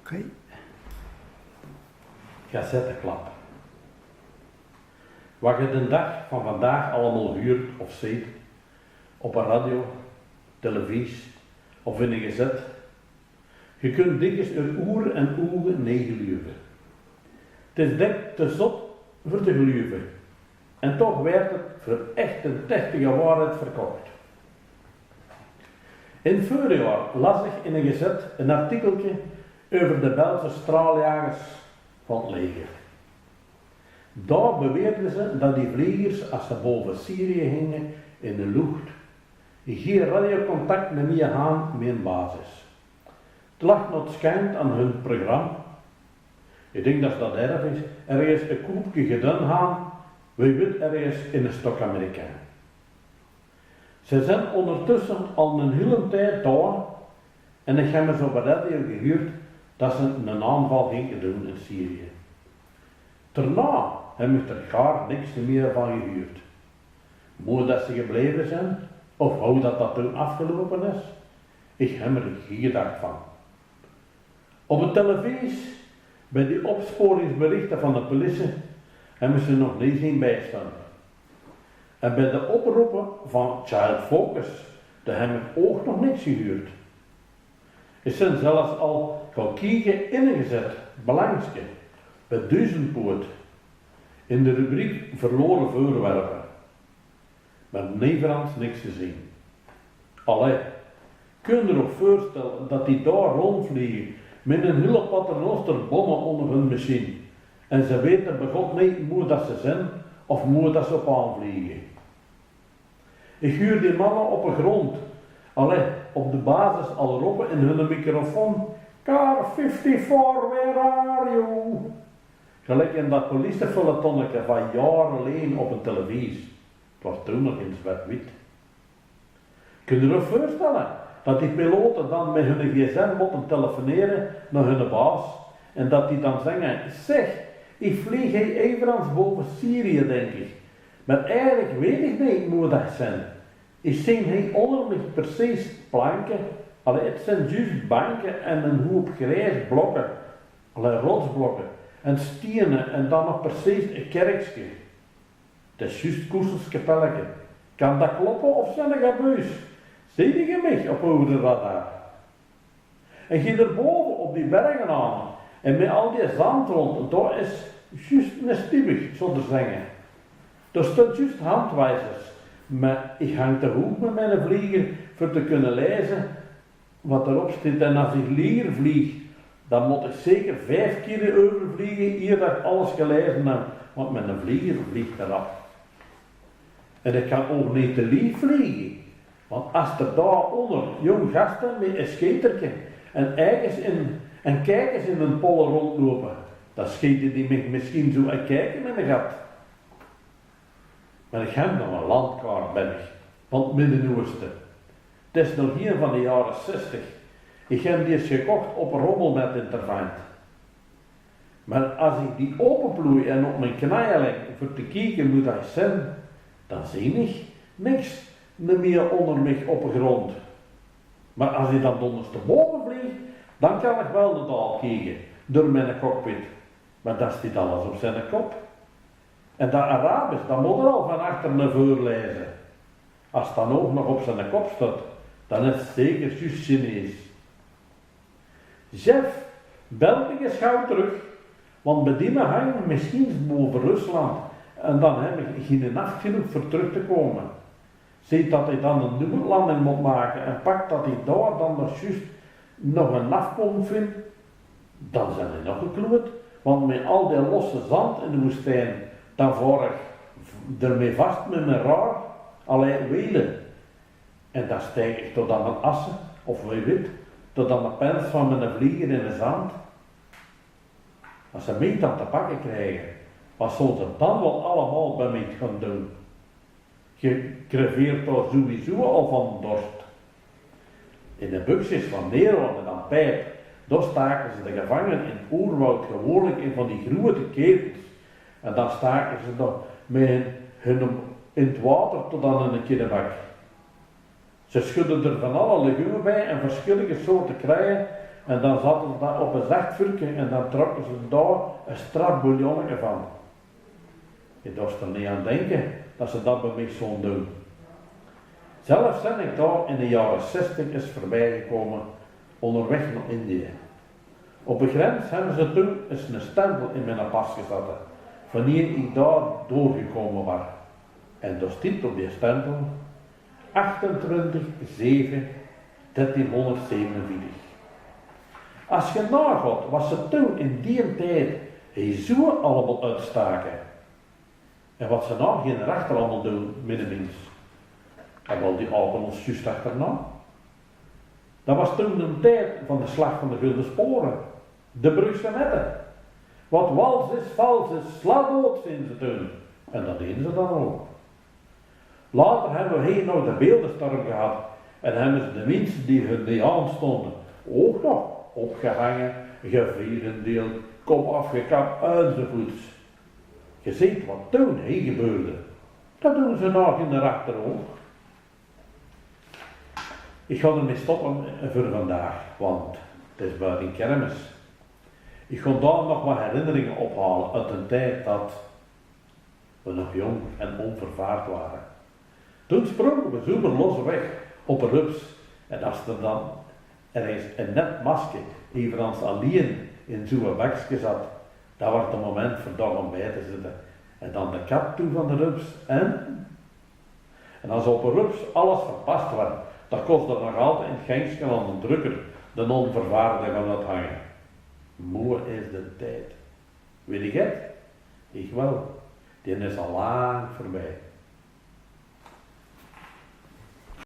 Oké. Gazettenklap. Wat je de dag van vandaag allemaal huurt of ziet, op een radio, televisie of in een gezet, je kunt dikwijls er oer en oegen nee geloven. Het is dik te zot voor te geloven. En toch werd het voor echt een techtige waarheid verkocht. In het voorjaar las ik in een gezet een artikeltje over de Belgische straaljagers van het leger. Daar beweerden ze dat die vliegers, als ze boven Syrië gingen in de lucht, geen radiocontact meer hadden met een basis. Het lag nog schijnt aan hun programma. Ik denk dat dat erg is. Ergens een koepje gedaan gaan, wie weet ergens in een stok Amerikaan. Ze zijn ondertussen al een hele tijd daar en ik heb me zo bij radio gehuurd dat ze een aanval gingen doen in Syrië. Daarna heb ik er gaar niks meer van gehuurd. Moet dat ze gebleven zijn, of hoe dat toen afgelopen is, ik heb er geen gedacht van. Op de televisie, bij die opsporingsberichten van de politie, hebben ze nog niet zien bijstaan. En bij de oproepen van Child Focus, daar heb ik ook nog niks gehuurd. Er zijn zelfs al kalkieken ingezet, belangske, bij Duizendpoort, in de rubriek verloren voorwerpen. Maar Nederlands niks te zien. Allee, kun je je ook voorstellen dat die daar rondvliegen met een hele paternoster bommen onder hun machine. En ze weten bij God niet hoe dat ze zijn of hoe dat ze op aanvliegen. Ik huur die mannen op de grond. Allee, op de basis al roepen in hun microfoon. Car 54, where are you? Gelijk in dat politiefeuilletonnetje van jaren alleen op een televisie. Het was toen nog in zwart-wit. Kun je je voorstellen dat die piloten dan met hun gsm moeten telefoneren naar hun baas en dat die dan zeggen, zeg, ik vlieg hier evenals boven Syrië denk ik. Maar eigenlijk weet ik niet hoe dat zijn. Ik zie hier onder me precies planken, allee, het zijn juist banken en een hoop grijs blokken, allee, rotsblokken en stenen en dan nog precies een kerkje. Het is juist koeselskapelletje. Kan dat kloppen of zijn er gebuis? Zie je mij op over de radar? En je erboven op die bergen aan en met al die zand rond, daar is juist een stiebig, zo te zeggen. Daar staan juist handwijzers, maar ik hang te hoek met mijn vlieger voor te kunnen lezen wat erop staat. En als ik liever vlieg, dan moet ik zeker 5 keer overvliegen eer dat ik alles gelezen heb, want mijn vlieger vliegt eraf. En ik kan ook niet te lief vliegen. Want als er daaronder jong gasten met een schetertje en kijkers in een polle rondlopen, dan scheten die me misschien zo een kijken in de gat. Maar ik heb nog een landkaart ben ik, van het Midden-Oosten. Het is nog hier van de jaren 60. Ik heb die eens gekocht op een rommel met intervent. Maar als ik die openploei en op mijn knieën leg voor te kijken hoe dat zijn, dan zie ik niks meer onder mij op de grond. Maar als hij dan ondersteboven vliegt, dan kan ik wel de daal kijken, door mijn cockpit. Maar dat zit alles op zijn kop. En dat Arabisch, dat moet er al van achter naar voren lezen. Als het dan ook nog op zijn kop staat, dan is het zeker juist Chinees. Chef, België is gauw terug, want bij die me hangen misschien boven Rusland. En dan heb ik geen nacht genoeg voor terug te komen. Ziet dat hij dan een dubbellanding moet maken en pakt dat hij daar dan nog juist nog een afkomst vindt, dan zijn hij nog gekloot. Want met al die losse zand in de woestijn, dan voer ik ermee vast met mijn raar, alleen wielen. En dan stijg ik tot aan mijn assen, of wie weet, tot aan de pens van mijn vlieger in de zand. Als ze mij dan te pakken krijgen, wat zullen ze dan wel allemaal bij mij gaan doen? Je creveert daar sowieso al van dorst. In de buksjes van Nero en dan Pijp, daar staken ze de gevangenen in het oerwoud gewoonlijk in van die grote ketens. En dan staken ze daar met hun in het water tot aan een kinnebak. Ze schudden er van alle legumen bij en verschillende soorten kruiden En dan zaten ze daar op een zacht vuurtje en dan trokken ze daar een strafbouillonnetje van. Je dorst er niet aan denken dat ze dat bij mij zo doen. Zelf ben ik daar in de jaren 60 eens voorbij gekomen, onderweg naar Indië. Op de grens hebben ze toen eens een stempel in mijn pas gezet, wanneer ik daar doorgekomen was. En daar stond op die stempel 28/7/1347. Als je nagaat wat ze toen in die tijd zo allemaal uitstaken. En wat ze nou geen rechter allemaal doen, middenmins. En wel die oude ons juist achterna. Dat was toen de tijd van de slag van de Gulden Sporen. De Brugse netten. Wat wals is, vals is, sla dood zijn ze toen. En dat deden ze dan ook. Later hebben we hier nog de beeldenstorm gehad. En hebben ze de mensen die hun niet aanstonden ook nog opgehangen, gevierendeeld, kop afgekapt enzovoorts. Je ziet wat toen hier gebeurde. Dat doen ze nog in de rechter ook. Ik ga ermee stoppen voor vandaag, want het is buiten kermis. Ik ga daar nog wat herinneringen ophalen uit een tijd dat we nog jong en onvervaard waren. Toen sprongen we zomaar los weg op een rups en als er dan ergens een net masker evenals alleen in zo'n bakje zat, dat was het moment voor daar om bij te zitten. En dan de kap toe van de rups en als op een rups alles verpast werd, dat kost er nog altijd in het gangstje aan de drukker, de onvervaarde van het hangen. Mooi is de tijd. Weet je het? Ik wel. Die is al lang voorbij.